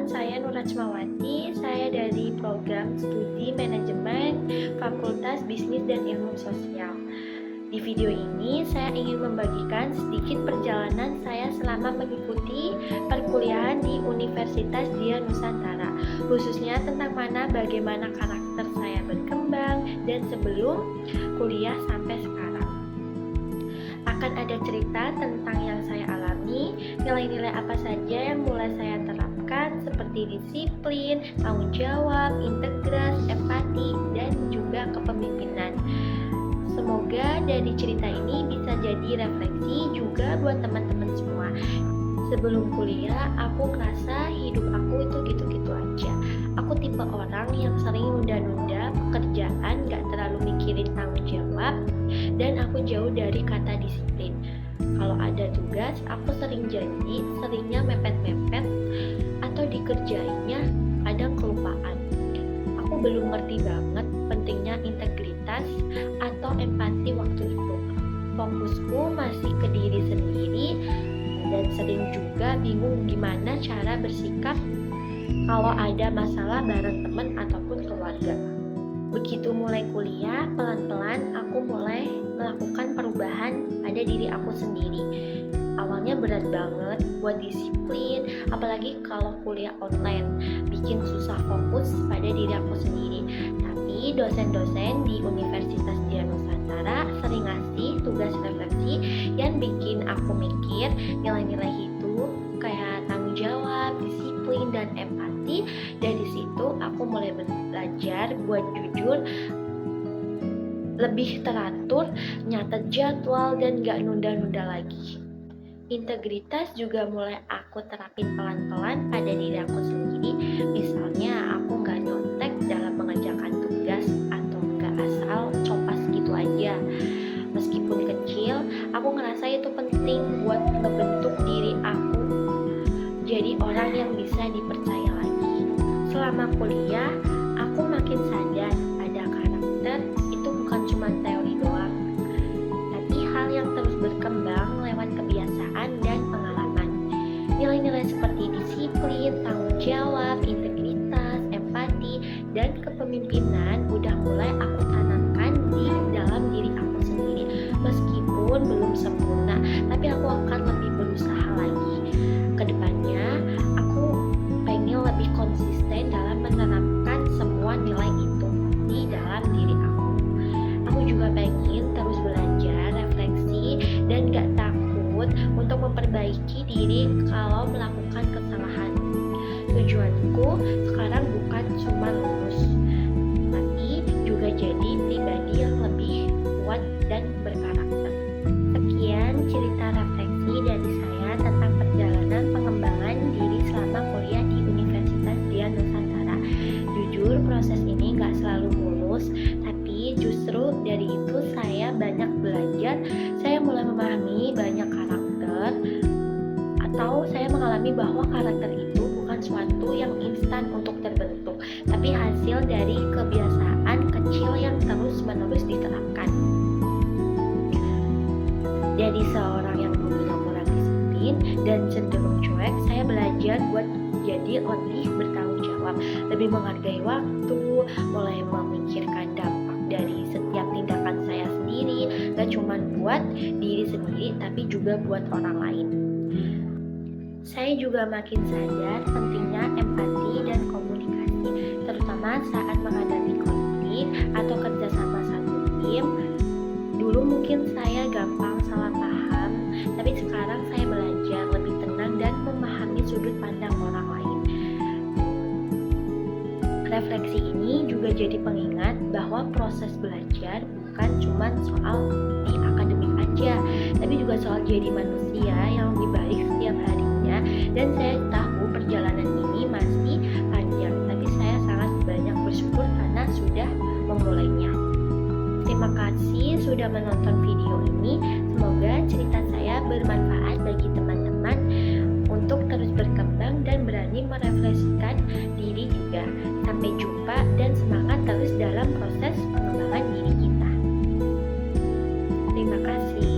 saya Nur Rachmawati. Saya dari program studi manajemen Fakultas Bisnis dan Ilmu Sosial. Di video ini saya ingin membagikan sedikit perjalanan saya selama mengikuti perkuliahan di Universitas Dian Nusantara, khususnya tentang bagaimana karakter saya berkembang dan sebelum kuliah sampai sekarang. Akan ada cerita tentang yang saya alami, nilai-nilai apa saja yang mulai saya terapkan seperti disiplin, tanggung jawab, integritas, empati, dan juga kepemimpinan. Semoga dari cerita ini bisa jadi refleksi juga buat teman-teman semua. Sebelum kuliah, aku ngerasa hidup aku itu gitu-gitu aja. Aku tipe orang yang sering nunda-nunda pekerjaan, gak terlalu mikirin tanggung jawab, dan aku jauh dari kata disiplin. Kalau ada tugas, aku seringnya mepet-mepet, atau dikerjainnya kadang kelupaan. Aku belum ngerti banget pentingnya integritas atau empati waktu itu. Fokusku masih ke diri sendiri dan sering juga bingung gimana cara bersikap kalau ada masalah bareng teman ataupun keluarga. Begitu mulai kuliah, pelan-pelan aku mulai melakukan perubahan pada diri aku sendiri. Awalnya berat banget buat disiplin, apalagi kalau kuliah online, bikin susah fokus pada diri aku sendiri. Tapi dosen-dosen di Universitas Dian Nusantara sering ngasih tugas refleksi yang bikin aku mikir nilai-nilai hidup kayak tanggung jawab, disiplin, dan empati. Dari situ aku mulai belajar buat jujur, lebih teratur, nyatet jadwal, dan gak nunda-nunda lagi. Integritas juga mulai aku terapin pelan-pelan pada diri aku sendiri. Misalnya aku gak nyontek dalam mengerjakan tugas atau gak asal copas gitu aja. Meskipun kecil, aku ngerasa itu penting buat ngebentuk diri aku jadi orang yang bisa dipercaya lagi. Selama kuliah, aku makin sadar pada karakter itu bukan cuma teori doang, tapi hal yang terus berkembang lewat kebiasaan dan pengalaman. Nilai-nilai seperti disiplin, tanggung jawab, integritas, empati, dan kepemimpinan udah mulai aku tanamkan di dalam diri aku sendiri. Meskipun belum sempurna, tapi aku akan lebih berusaha lagi. Kedepannya, aku pengen lebih konsisten dalam menerapkan semua nilai itu di dalam diri aku. Aku juga pengen terus belajar, refleksi, dan gak takut untuk memperbaiki diri kalau melakukan kesalahan. Tujuanku sekarang bukan cuma lulus, tapi juga jadi pribadi yang lebih kuat dan berkarakter. Sekian cerita refleksi dari saya tentang perjalanan pengembangan diri selama kuliah di Universitas Dian Nusantara. Jujur, proses ini gak selalu mulus, tapi justru dari itu saya banyak belajar. Saya mulai memahami banyak karakter, atau saya mengalami bahwa karakter itu bukan suatu yang instan untuk terbentuk, tapi hasil dari kebiasaan kecil yang terus-menerus diterapkan. Dari seorang yang dulunya kurang disiplin dan cenderung cuek, saya belajar buat jadi lebih bertanggung jawab, lebih menghargai waktu, mulai memikirkan dampak dari setiap tindakan saya sendiri, gak cuma buat diri sendiri tapi juga buat orang lain. Saya juga makin sadar pentingnya empati dan komunikasi, terutama saat menghadapi konflik atau kerjasama satu tim. Dulu mungkin saya gampang salah paham, tapi sekarang saya belajar lebih tenang dan memahami sudut pandang orang lain. Refleksi ini juga jadi pengingat bahwa proses belajar bukan cuma soal di akademik aja, tapi juga soal jadi manusia yang lebih baik setiap harinya. Dan saya tahu perjalanan ini masih panjang, tapi saya sangat banyak bersyukur karena sudah memulainya. Terima kasih sudah menonton video ini. Semoga cerita saya bermanfaat bagi teman-teman untuk terus berkembang dan berani merefleksikan diri juga. Sampai jumpa dan semangat terus dalam proses pengembangan diri kita. Terima kasih.